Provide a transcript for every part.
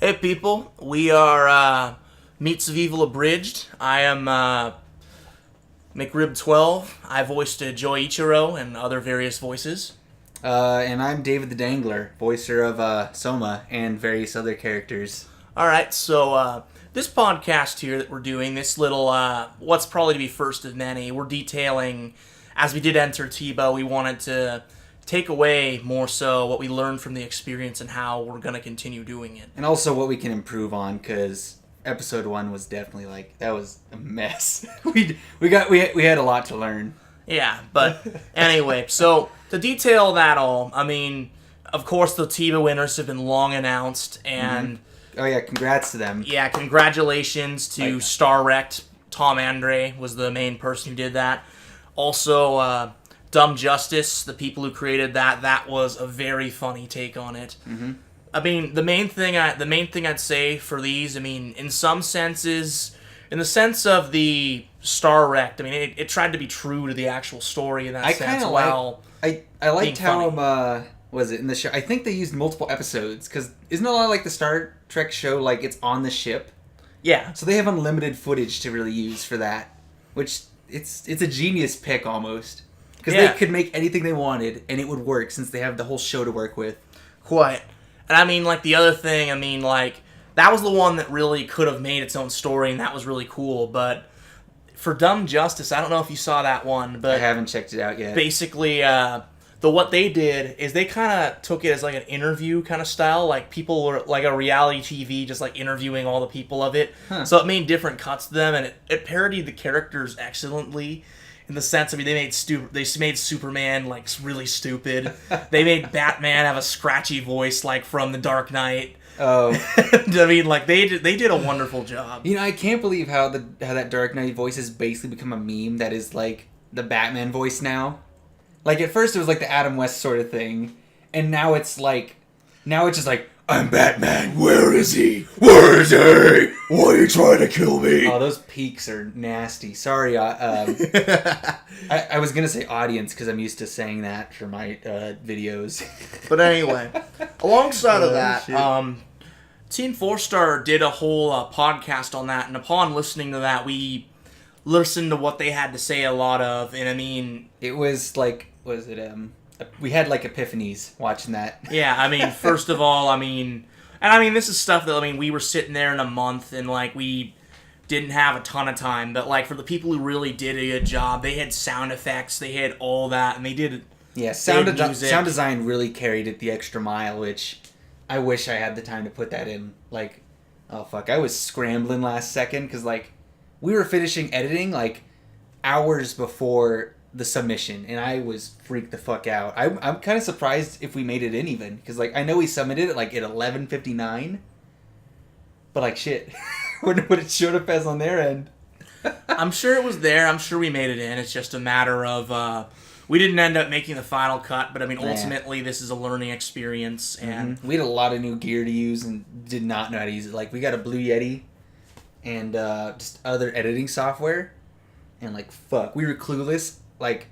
Hey people, we are MeatsOfEvil Abridged. I am McRib12. I voiced Joy Ichiro and other various voices. And I'm David the Dangler, voicer of Soma and various other characters. Alright, so this podcast here that we're doing, this little, what's probably to be first of many, we're detailing, as we did enter TIBA, we wanted to take away more so what we learned from the experience and how we're going to continue doing it. And also what we can improve on, because episode 1 was definitely that was a mess. we had a lot to learn. Yeah, but anyway, so to detail that all, I mean, of course the TIBA winners have been long announced, and... Oh yeah, congrats to them. Yeah, congratulations to Star Wrecked. Tom Andre was the main person who did that. Also, Dumb Justice, the people who created that was a very funny take on it. Mm-hmm. I mean, the main thing I'd say for these, I mean, in some senses, in the sense of the Star Wrecked, I mean, it tried to be true to the actual story in that sense. I liked how was it in the show? I think they used multiple episodes because isn't a lot like the Star Trek show like it's on the ship? Yeah. So they have unlimited footage to really use for that, which it's a genius pick almost. Because they could make anything they wanted, and it would work, since they have the whole show to work with. Quite. And I mean, like, the other thing, I mean, like, that was the one that really could have made its own story, and that was really cool, but for Dumb Justice, I don't know if you saw that one, but... I haven't checked it out yet. Basically, what they did is they kind of took it as, like, an interview kind of style, like, people were, like, a reality TV, just, like, interviewing all the people of it. Huh. So it made different cuts to them, and it parodied the characters excellently. In the sense, I mean, they made Superman, like, really stupid. They made Batman have a scratchy voice, like, from The Dark Knight. Oh. I mean, like, they did a wonderful job. You know, I can't believe how that Dark Knight voice has basically become a meme that is, like, the Batman voice now. Like, at first it was, like, the Adam West sort of thing. And now it's, just like, I'm Batman. Where is he? Where is he? Why are you trying to kill me? Oh, those peaks are nasty. Sorry, I was going to say audience because I'm used to saying that for my videos. But anyway, alongside of that, Team 4-Star did a whole podcast on that, and upon listening to that, we listened to what they had to say a lot of, and I mean... It was like, we had, like, epiphanies watching that. Yeah, I mean, first of all, I mean... And, I mean, this is stuff that, I mean, we were sitting there in a month, and, like, we didn't have a ton of time. But, like, for the people who really did a good job, they had sound effects, they had all that, and they did... Yeah, sound design really carried it the extra mile, which I wish I had the time to put that in. Like, oh, fuck, I was scrambling last second, because, like, we were finishing editing, like, hours before... the submission, and I was freaked the fuck out. I'm kind of surprised if we made it in even, because like I know we submitted it like at 11:59, but like shit, what it showed up as on their end. I'm sure it was there. I'm sure we made it in. It's just a matter of we didn't end up making the final cut, but I mean ultimately this is a learning experience, and we had a lot of new gear to use and did not know how to use it. Like we got a Blue Yeti and just other editing software, and like fuck, we were clueless. Like,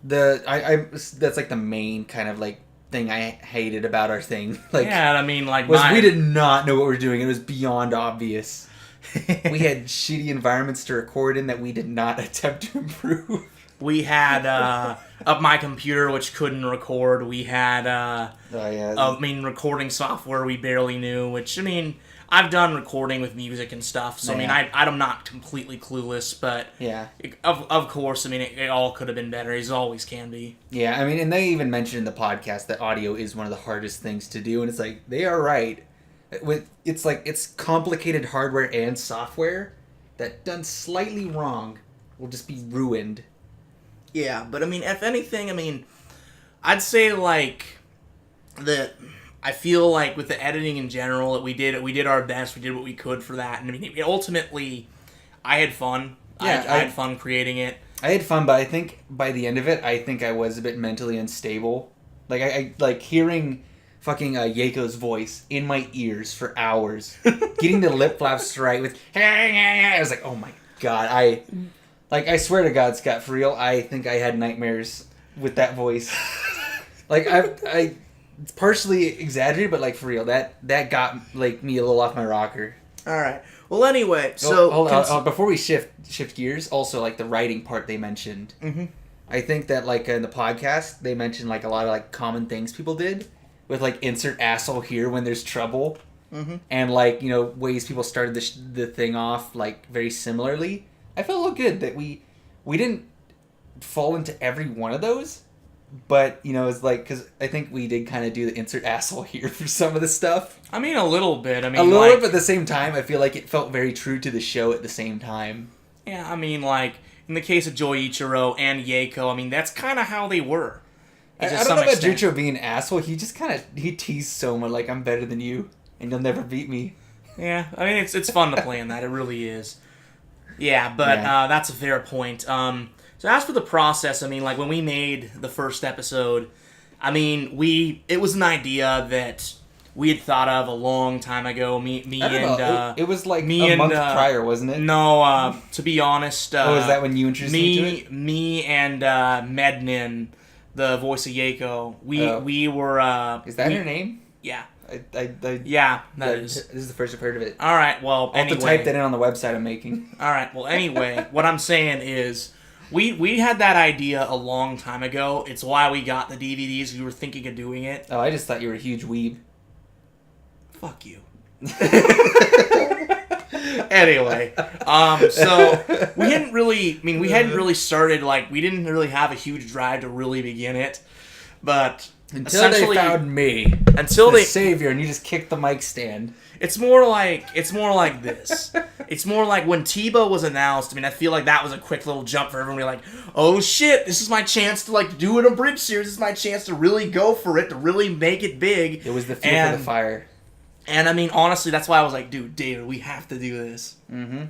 that's like the main kind of like thing I hated about our thing. Like, yeah, I mean, like, we did not know what we were doing. It was beyond obvious. We had shitty environments to record in that we did not attempt to improve. We had up my computer, which couldn't record. We had, recording software we barely knew, which, I mean... I've done recording with music and stuff, so I mean, I'm not completely clueless, but of course, I mean, it all could have been better, as always can be. Yeah, I mean, and they even mentioned in the podcast that audio is one of the hardest things to do, and it's like, they are right. It's complicated hardware and software that done slightly wrong will just be ruined. Yeah, but I mean, if anything, I mean, I'd say, like, I feel like with the editing in general that we did our best. We did what we could for that, and I mean, ultimately, I had fun. Yeah, I had fun creating it. I had fun, but I think by the end of it, I think I was a bit mentally unstable. Like I like hearing fucking Yeiko's voice in my ears for hours, getting the lip flaps right with. I was like, oh my god, I swear to God, Scott, for real, I think I had nightmares with that voice. Like I it's partially exaggerated, but like for real, that got like me a little off my rocker. All right. Well, anyway, so hold on. Before we shift gears, also like the writing part they mentioned. Mm-hmm. I think that like in the podcast they mentioned like a lot of like common things people did with like insert asshole here when there's trouble, and like ways people started the thing off like very similarly. I felt a little good that we didn't fall into every one of those. But, it's like, because I think we did kind of do the insert asshole here for some of the stuff. I mean, a little bit. A little bit, but at the same time, I feel like it felt very true to the show at the same time. Yeah, I mean, like, in the case of Joichiro and Yeiko, I mean, that's kind of how they were. I don't know about Joichiro being an asshole. He just he teased Soma like, I'm better than you, and you'll never beat me. Yeah, I mean, it's fun to play in that. It really is. Yeah, but that's a fair point. So as for the process, I mean, like when we made the first episode, I mean, it was an idea that we had thought of a long time ago. It was like a month prior, wasn't it? No, to be honest. Was that when you introduced me to it? Me and Mednin, the voice of Yeiko, we were. Is that her name? Yeah. Yeah, that is. This is the first I've heard of it. All right, well, I'll have to type that in on the website I'm making. All right, well, anyway, what I'm saying is, we had that idea a long time ago. It's why we got the DVDs. We were thinking of doing it. Oh, I just thought you were a huge weeb. Fuck you. Anyway, so we hadn't really started, like, we didn't really have a huge drive to really begin it, but until they found me, savior, and you just kicked the mic stand. It's more like this. It's more like when TIBA was announced. I mean, I feel like that was a quick little jump for everyone. We're like, oh shit, this is my chance to like do an Abridged series. This is my chance to really go for it, to really make it big. It was the fuel for the fire. And I mean, honestly, that's why I was like, dude, David, we have to do this. Mm-hmm.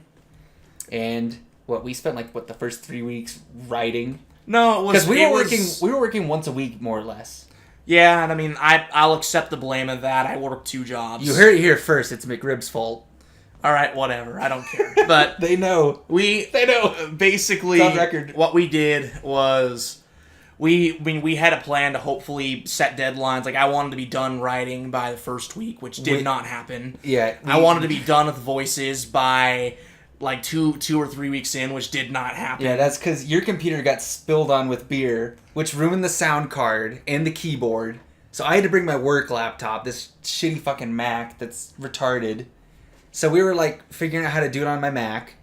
And we spent the first 3 weeks writing. No, it was because we were working once a week more or less. Yeah, and I mean, I'll accept the blame of that. I work 2 jobs. You heard it here first. It's McRib's fault. All right, whatever. I don't care. But they know. They know. Basically, it's on record. What we did was we had a plan to hopefully set deadlines. Like, I wanted to be done writing by the first week, which did not happen. Yeah. I wanted to be done with voices by like 2 or 3 weeks in, which did not happen. Yeah, that's because your computer got spilled on with beer, which ruined the sound card and the keyboard. So I had to bring my work laptop, this shitty fucking Mac that's retarded. So we were like figuring out how to do it on my Mac.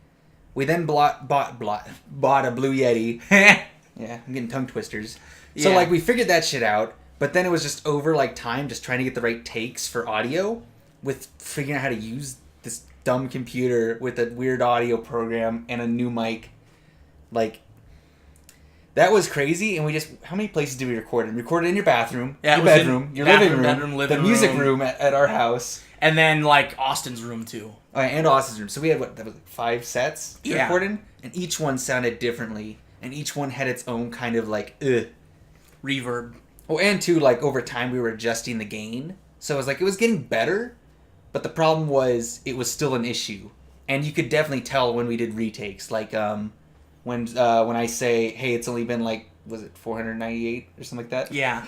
We then bought a Blue Yeti. Yeah, I'm getting tongue twisters. So like we figured that shit out, but then it was just over like time just trying to get the right takes for audio with figuring out how to use this dumb computer with a weird audio program and a new mic. Like, that was crazy, and how many places did we record in? Recorded in your bathroom, your bedroom, your living room, the music room at our house. And then, like, Austin's room, too. Oh, and Austin's room. So we had, 5 sets to record in? And each one sounded differently, and each one had its own kind of, like, reverb. Oh, and too, like, over time we were adjusting the gain. So it was getting better, but the problem was it was still an issue. And you could definitely tell when we did retakes. Like, when I say, hey, it's only been, like, was it 498 or something like that? Yeah.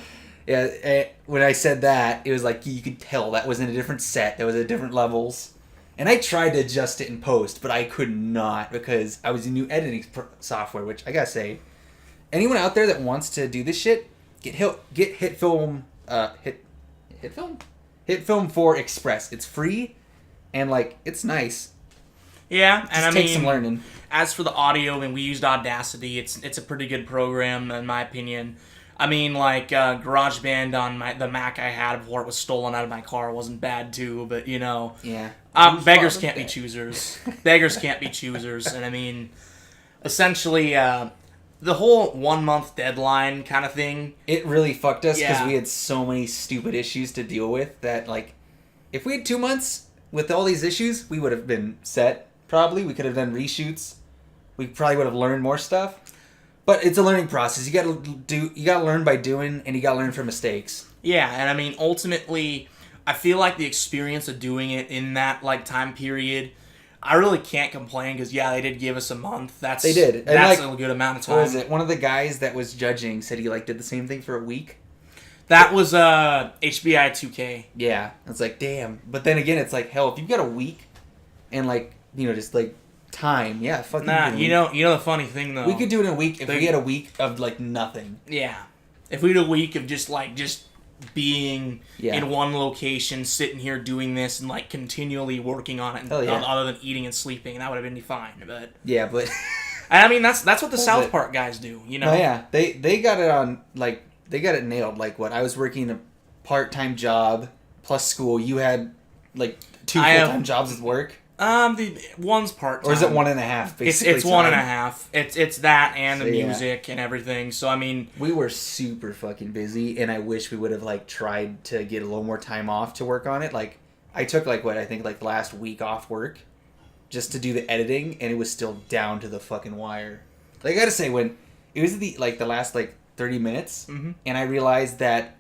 Yeah, when I said that, it was like you could tell that was in a different set. That was at different levels. And I tried to adjust it in post, but I could not because I was using new editing software, which I gotta say, anyone out there that wants to do this shit, get HitFilm 4 Express. It's free, and like it's nice. Yeah, and Just take some learning. As for the audio, I mean, we used Audacity. It's a pretty good program in my opinion. I mean, like, GarageBand on the Mac I had before it was stolen out of my car wasn't bad, too, but, you know. Yeah. Beggars can't be choosers. Beggars can't be choosers. And, I mean, essentially, the whole 1-month deadline kind of thing. It really fucked us because we had so many stupid issues to deal with that, like, if we had 2 months with all these issues, we would have been set, probably. We could have done reshoots. We probably would have learned more stuff. But it's a learning process. You gotta learn by doing, and you gotta learn from mistakes. Yeah, and I mean, ultimately, I feel like the experience of doing it in that like time period, I really can't complain because they did give us a month. They did. That's a good amount of time. What was it? One of the guys that was judging said he like did the same thing for a week. That was HBI 2K. Yeah, it's like, damn. But then again, it's like, hell, if you've got a week and just like time, yeah, fucking. Nah, you know the funny thing though. We could do it in a week if we had a week of like nothing. Yeah, if we had a week of just being in one location, sitting here doing this, and like continually working on it, other than eating and sleeping, that would have been fine. But yeah, but I mean that's what the South Park guys do, you know? Oh yeah, they got it on they got it nailed. Like what I was working a part-time job plus school. You had like 2 full-time jobs at work. The one's part-time. Or is it 1.5? Basically, it's 1.5. It's that and the music and everything. So I mean, we were super fucking busy, and I wish we would have like tried to get a little more time off to work on it. Like I took the last week off work just to do the editing, and it was still down to the fucking wire. Like I gotta say, when it was the last 30 minutes, and I realized that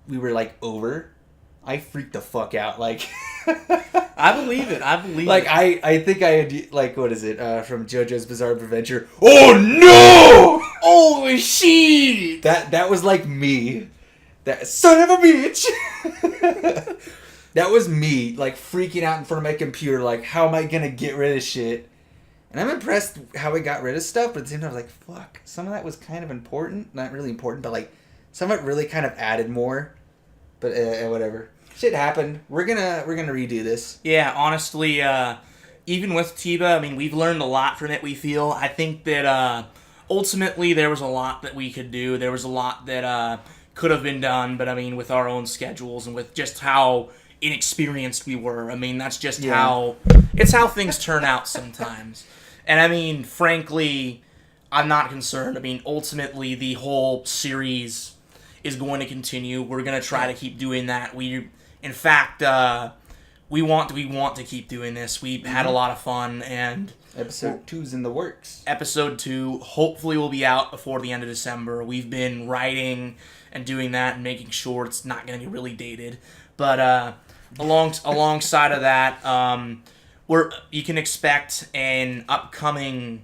we were over, I freaked the fuck out. Like. I believe it. I think I had, what is it, from JoJo's Bizarre Adventure? Oh no! Oh shit! That was me. That son of a bitch! That was me, freaking out in front of my computer, how am I gonna get rid of shit? And I'm impressed how I got rid of stuff, but at the same time I was like, fuck, some of that was kind of important. Not really important, but some of it really kind of added more. But whatever. Shit happened. We're gonna redo this. Yeah, honestly, even with TIBA, I mean, we've learned a lot from it, we feel. I think that ultimately there was a lot that we could do. There was a lot that could have been done, but I mean, with our own schedules and with just how inexperienced we were, I mean, that's just how things turn out sometimes. And I mean, frankly, I'm not concerned. I mean, ultimately, the whole series is going to continue. We're going to try to keep doing that. In fact, we want to keep doing this. We've had a lot of fun, and episode 2's in the works. Episode 2 hopefully will be out before the end of December. We've been writing and doing that and making sure it's not going to be really dated. But alongside of that, you can expect an upcoming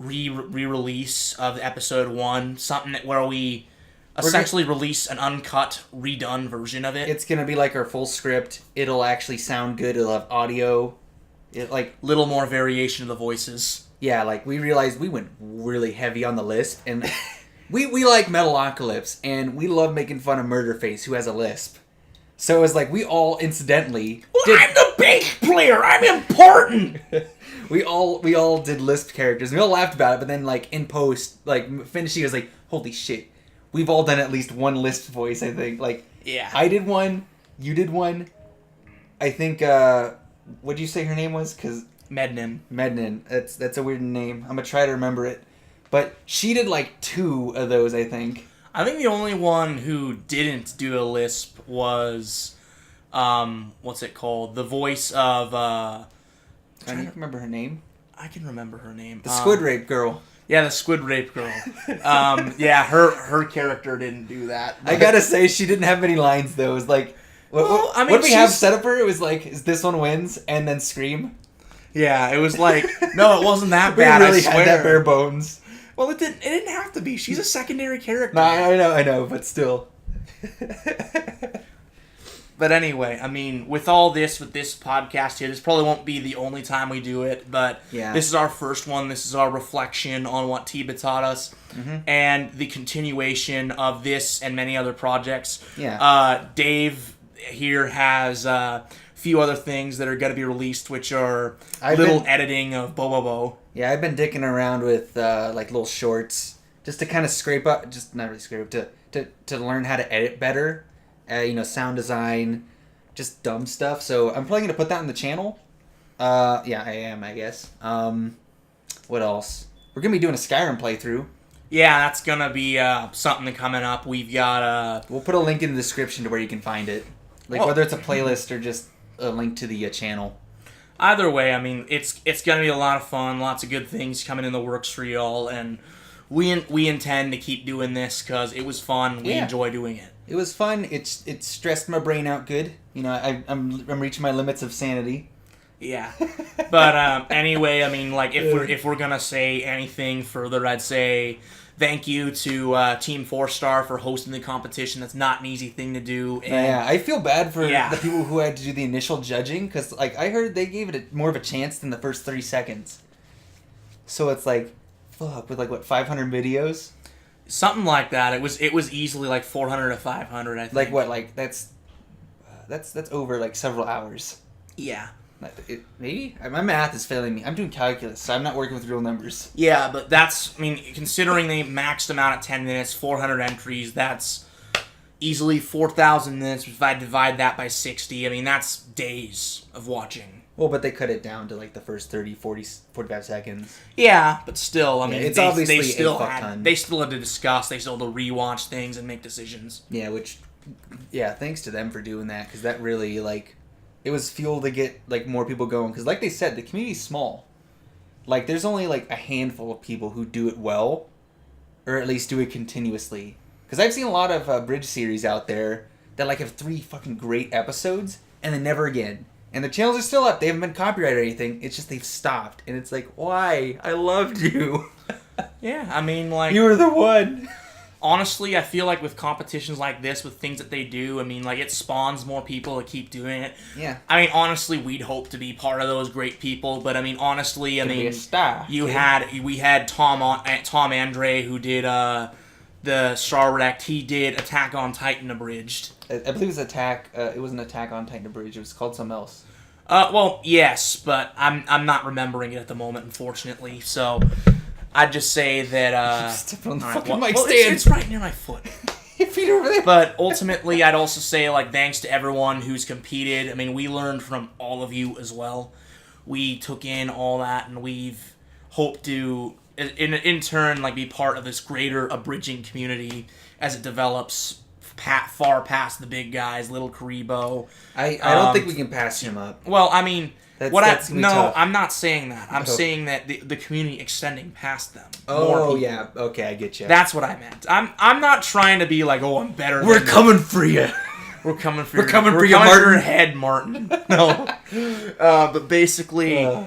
re-release of episode 1, something where we essentially release an uncut, redone version of it. It's going to be our full script. It'll actually sound good. It'll have audio. Little more variation of the voices. Yeah, we realized we went really heavy on the lisp. And we like Metalocalypse. And we love making fun of Murderface, who has a lisp. So it was we all incidentally... I'm the bass player! I'm important! we all did lisp characters. We all laughed about it. But then, in post, finishing, it was holy shit. We've all done at least one lisp voice, I think. Yeah. I did one. You did one. I think, what did you say her name was? Mednin. That's a weird name. I'm going to try to remember it. But she did, 2 of those, I think. I think the only one who didn't do a lisp was, what's it called? The voice of, Can you remember her name? I can remember her name. The Squid Rape Girl. Yeah, the Squid Rape Girl. Yeah, her character didn't do that. I gotta say, she didn't have many lines, though. It was what did we have set up her? It was is this one wins, and then scream? Yeah, it was no, it wasn't that bad, we really had that bare bones. Well, it didn't have to be. She's a secondary character. No, I know, but still. But anyway, I mean, with this podcast here, this probably won't be the only time we do it, but this is our first one. This is our reflection on what TIBA taught us, and the continuation of this and many other projects. Yeah. Dave here has a few other things that are going to be released, which are editing of Bobobo. Yeah, I've been dicking around with little shorts just to kind of scrape up, just not really scrape up, to learn how to edit better. Sound design, just dumb stuff. So I'm probably going to put that on the channel. Yeah, I am, I guess. What else? We're going to be doing a Skyrim playthrough. Yeah, that's going to be something coming up. We've got... We'll put a link in the description to where you can find it. Whether it's a playlist or just a link to the channel. Either way, I mean, it's going to be a lot of fun. Lots of good things coming in the works for y'all. And we intend to keep doing this because it was fun. We enjoy doing it. It was fun. It stressed my brain out good. I'm reaching my limits of sanity. Yeah. But anyway, I mean, if we're gonna say anything further, I'd say thank you to Team 4-Star for hosting the competition. That's not an easy thing to do. And yeah, I feel bad for the people who had to do the initial judging, because like I heard they gave it more of a chance than the first 30 seconds. So it's like, fuck, with like what, 500 videos? Something like that. It was easily like 400 to 500. I think. Like what? Like that's over like several hours. Yeah. Maybe? My math is failing me. I'm doing calculus, so I'm not working with real numbers. Yeah, but that's, I mean, considering they maxed them out at 10 minutes, 400 entries, that's easily 4,000 minutes. If I divide that by 60, I mean, that's days of watching. Well, but they cut it down to like the first 30, 40, 45 seconds. Yeah, but still, I mean, it's obviously they still had to discuss, they still had to rewatch things and make decisions. Yeah, thanks to them for doing that, because that really, like, it was fuel to get like more people going, because like they said, the community's small. Like there's only like a handful of people who do it well, or at least do it continuously. Because I've seen a lot of Abridged series out there that like have 3 fucking great episodes and then never again. And the channels are still up. They haven't been copyrighted or anything. It's just they've stopped, and it's like, why? I loved you. Yeah, I mean, like, you were the one. Honestly, I feel like with competitions like this, with things that they do, I mean, like, it spawns more people to keep doing it. Yeah. I mean, honestly, we'd hope to be part of those great people, but I mean, honestly, be a star. We had Tom Andre, who did the Star Wrecked. He did Attack on Titan Abridged. I believe it was it was an Attack on Titan Abridged. It was called something else. Well, yes, but I'm not remembering it at the moment, unfortunately. So I'd just say that. Stepping on the fucking fucking mic stand. It's right near my foot. Your feet over there. But ultimately, I'd also say, like, thanks to everyone who's competed. I mean, we learned from all of you as well. We took in all that, and we've hoped to, in turn, like, be part of this greater abridging community as it develops far past the big guys, Little Karibo. I don't think we can pass him up. Well, I mean, tough. I'm not saying that. I'm saying that the community extending past them. Oh, yeah. Okay, I get you. That's what I meant. I'm not trying to be like, oh, I'm better. We're coming for you. We're coming for your head, Martin. No. But basically,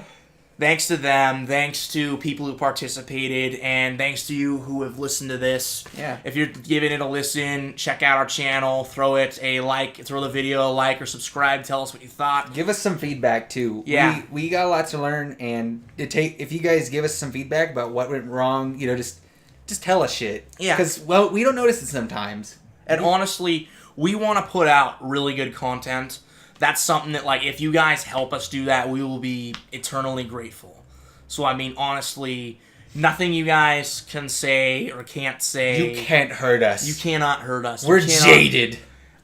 thanks to them, thanks to people who participated, and thanks to you who have listened to this. Yeah. If you're giving it a listen, check out our channel, throw the video a like, or subscribe, tell us what you thought. Give us some feedback, too. Yeah. We got a lot to learn, and if you guys give us some feedback about what went wrong, just tell us shit. Yeah. Because, well, we don't notice it sometimes. And honestly, we want to put out really good content. That's something that, like, if you guys help us do that, we will be eternally grateful. So, I mean, honestly, nothing you guys can say or can't say. You can't hurt us. You cannot hurt us. We're jaded.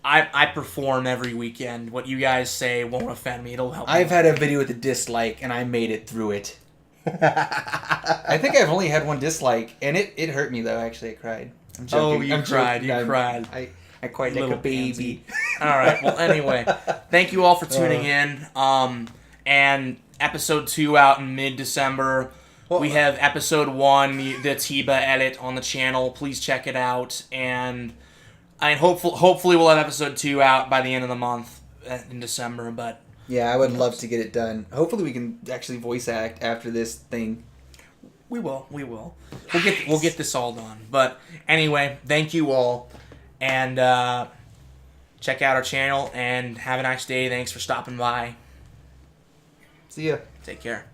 I perform every weekend. What you guys say won't offend me. It'll help me. I've had a video with a dislike, and I made it through it. I think I've only had one dislike, and it hurt me, though. Actually, I cried. I'm joking. Oh, you cried. You cried. I cried like a baby. All right. Well, anyway, thank you all for tuning in. And episode 2 out in mid-December. We have episode 1, the TIBA edit on the channel. Please check it out. And hopefully we'll have episode 2 out by the end of the month in December. But yeah, I would love to get it done. Hopefully we can actually voice act after this thing. We will. We'll get this all done. But anyway, thank you all. And check out our channel, and have a nice day. Thanks for stopping by. See ya. Take care.